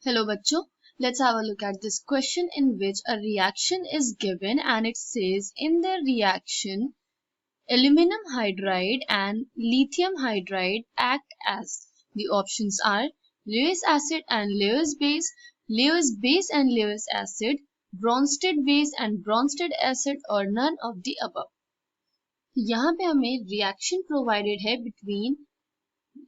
Hello bachcho, let's have a look at this question in which a reaction is given and it says in the reaction aluminum hydride and lithium hydride act as. The options are Lewis acid and Lewis base and Lewis acid, Bronsted base and Bronsted acid or none of the above. यहाँ पे हमें reaction provided है between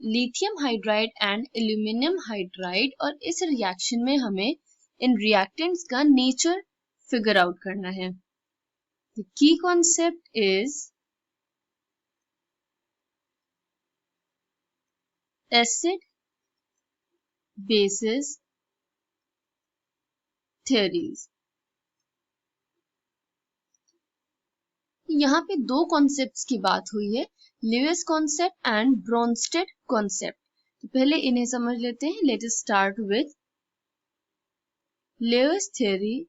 lithium hydride and aluminium hydride और इस reaction में हमें इन reactants का nature figure out करना है. The key concept is acid basis theories. यहाँ पे दो कॉन्सेप्ट्स की बात हुई है, Lewis concept and Bronsted concept. तो पहले इन्हें समझ लेते हैं. Let us start with Lewis theory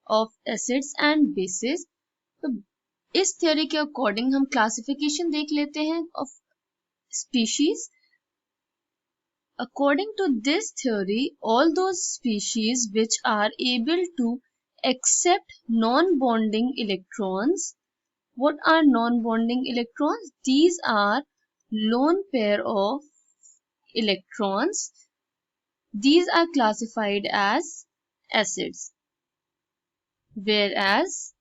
of acids and basis. तो इस थ्योरी के अकॉर्डिंग हम क्लासिफिकेशन देख लेते हैं of species. According to this theory, all those species which are able to accept non-bonding electrons. What are non-bonding electrons? These are lone pair of electrons. These are classified as acids. Whereas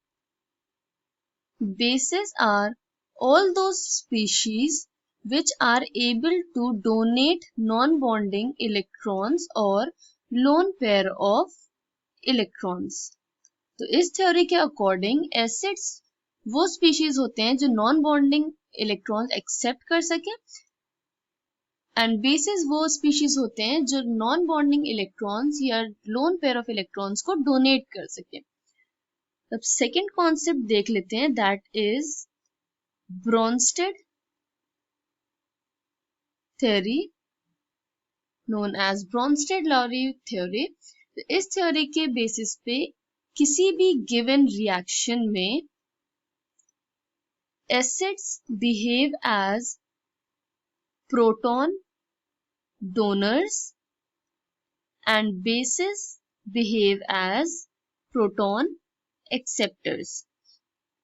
bases are all those species which are able to donate non-bonding electrons or lone pair of electrons. तो इस theory के according acids वो species होते हैं जो non bonding electrons accept कर सके and bases वो स्पीशीज होते हैं जो नॉन बॉन्डिंग इलेक्ट्रॉन्स या लोन पेयर ऑफ इलेक्ट्रॉन्स को डोनेट कर सके. अब सेकेंड कॉन्सेप्ट देख लेते हैं, that is Bronsted theory known as Bronsted-Lowry theory. तो इस थ्योरी के बेसिस पे किसी भी गिवन रिएक्शन में acids behave as proton donors and bases behave as proton acceptors.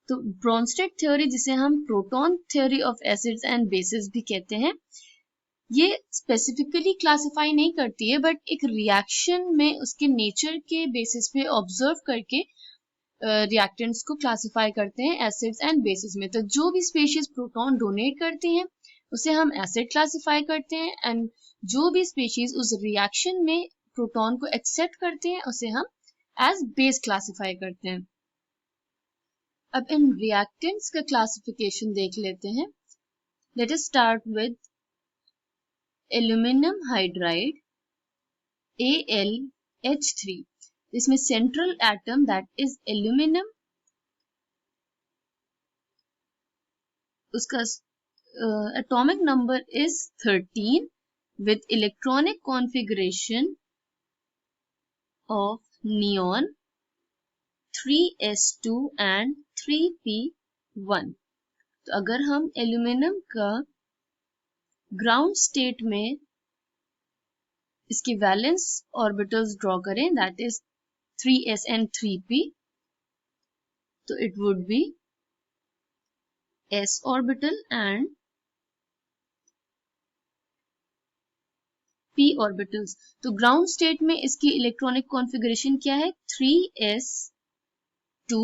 तो ब्रोंस्टेड थ्योरी, जिसे हम proton theory of acids and bases भी कहते हैं, ये स्पेसिफिकली क्लासिफाई नहीं करती है बट एक रिएक्शन में उसके नेचर के बेसिस पे ऑब्जर्व करके रिएक्टेंट्स को क्लासिफाई करते हैं एसिड्स एंड बेसिस में. तो जो भी स्पीशीज प्रोटॉन डोनेट करती हैं उसे हम एसिड क्लासिफाई करते हैं एंड जो भी स्पीशीज उस रिएक्शन में प्रोटॉन को एक्सेप्ट करते हैं उसे हम एज बेस क्लासिफाई करते हैं. अब इन रिएक्टेंट्स का क्लासिफिकेशन देख लेते हैं. Let us start with aluminum hydride AlH3. इसमें central atom that is aluminum, उसका atomic number is 13 with electronic configuration of neon 3s2 and 3p1. तो अगर हम एल्यूमिनियम का ग्राउंड स्टेट में इसकी वैलेंस ऑर्बिटल्स ड्रॉ करें, that is 3s and 3p, तो it would be s orbital and p orbitals. तो ग्राउंड स्टेट में इसकी इलेक्ट्रॉनिक कॉन्फ़िगरेशन क्या है? 3s2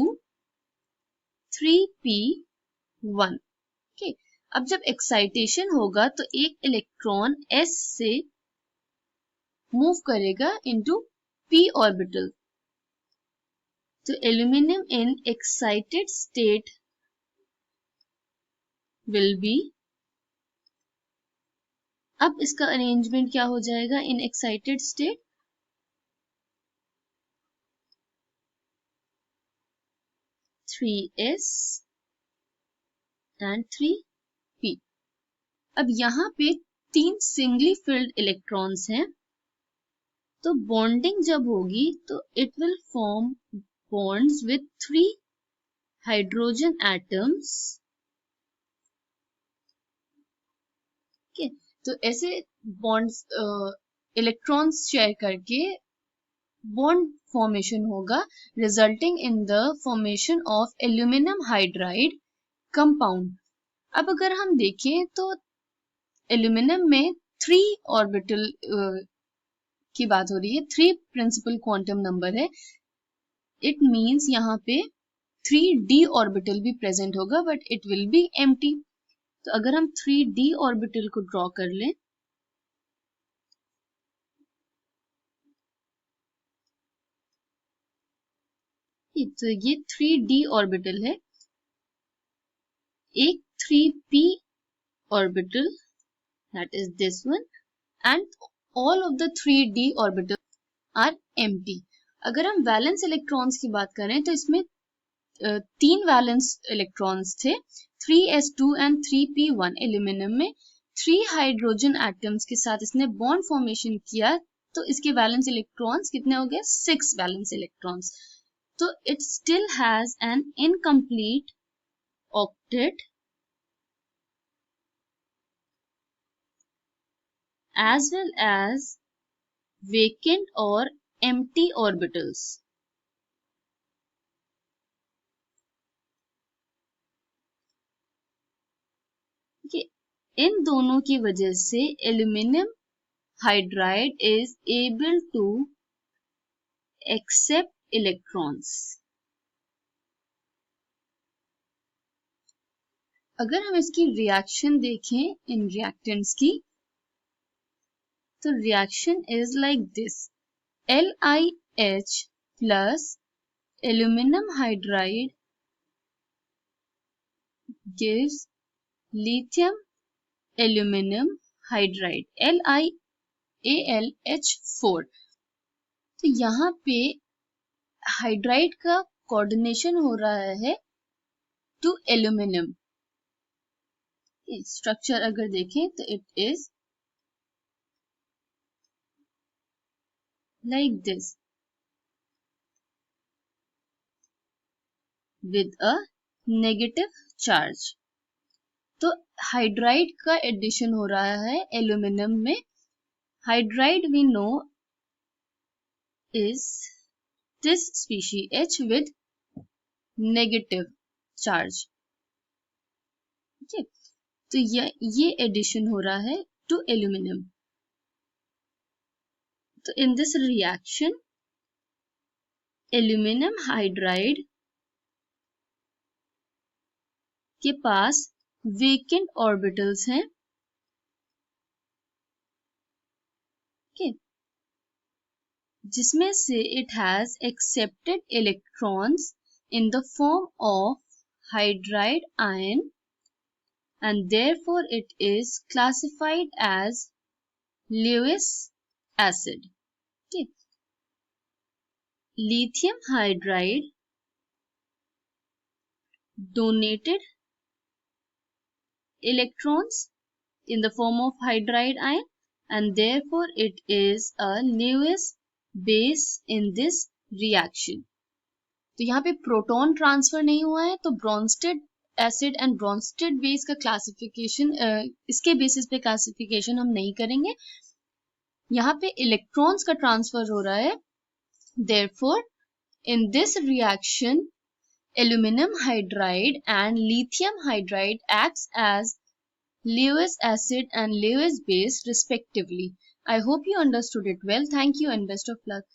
3p1. ओके, अब जब एक्साइटेशन होगा तो एक इलेक्ट्रॉन s से मूव करेगा इनटू p ऑर्बिटल. तो aluminium in excited state will be, अब इसका अरेंजमेंट क्या हो जाएगा in excited state? Three S and 3p. अब यहाँ पे 3 सिंगली फिल्ड इलेक्ट्रॉन्स हैं, तो बॉन्डिंग जब होगी तो it will form bonds with 3 hydrogen atoms. तो ऐसे बॉन्ड्स इलेक्ट्रॉन्स शेयर करके बॉन्ड फॉर्मेशन होगा, resulting in the formation of aluminium hydride compound. अब अगर हम देखें तो एल्यूमिनियम में 3 ऑर्बिटल की बात हो रही है, 3 प्रिंसिपल क्वांटम नंबर है। इट मीन्स यहाँ पे 3d ऑर्बिटल भी प्रेजेंट होगा, but it will be empty. तो अगर हम 3d ऑर्बिटल को ड्रॉ कर लें, तो ये 3d ऑर्बिटल है, एक 3p orbital, that is this one, and all of the 3d orbitals are empty। अगर हम वैलेंस इलेक्ट्रॉन्स की बात करें तो इसमें 3 वैलेंस इलेक्ट्रॉन्स थे, 3s2 एंड 3p1। एल्यूमिनियम में 3 हाइड्रोजन एटम्स के साथ इसने बॉन्ड फॉर्मेशन किया, तो इसके वैलेंस इलेक्ट्रॉन्स कितने हो गए? 6 वैलेंस इलेक्ट्रॉन्स। तो it still has an incomplete octet as well as vacant or empty orbitals। इन दोनों की वजह से aluminium hydride is able to accept electrons. अगर हम इसकी रिएक्शन देखें इन रिएक्टेंट्स की, तो reaction is like this, LiH plus aluminum hydride gives lithium aluminum hydride, LiAlH4। तो यहाँ पे हाइड्राइड का कोऑर्डिनेशन हो रहा है टू एल्यूमिनियम। स्ट्रक्चर अगर देखें तो it is like this with a negative charge। तो हाइड्राइड का एडिशन हो रहा है एल्यूमिनियम में। Hydride we know is this species H with negative charge। तो ये एडिशन हो रहा है टू एल्यूमिनियम। तो in this reaction aluminium hydride के पास वेकेंट ऑर्बिटल्स हैं, जिसमें से it has accepted electrons in the form of hydride ion and therefore it is classified as Lewis acid। Okay. Lithium hydride donated electrons in the form of hydride ion and therefore it is a Lewis base in this reaction। तो यहाँ पे proton transfer नहीं हुआ है, तो Bronsted acid and Bronsted base का classification, इसके basis पे क्लासिफिकेशन हम नहीं करेंगे। यहाँ पे इलेक्ट्रॉन्स का ट्रांसफर हो रहा है, therefore in this reaction aluminum hydride and lithium hydride acts as Lewis acid and Lewis base respectively। I hope you understood it well. Thank you and best of luck।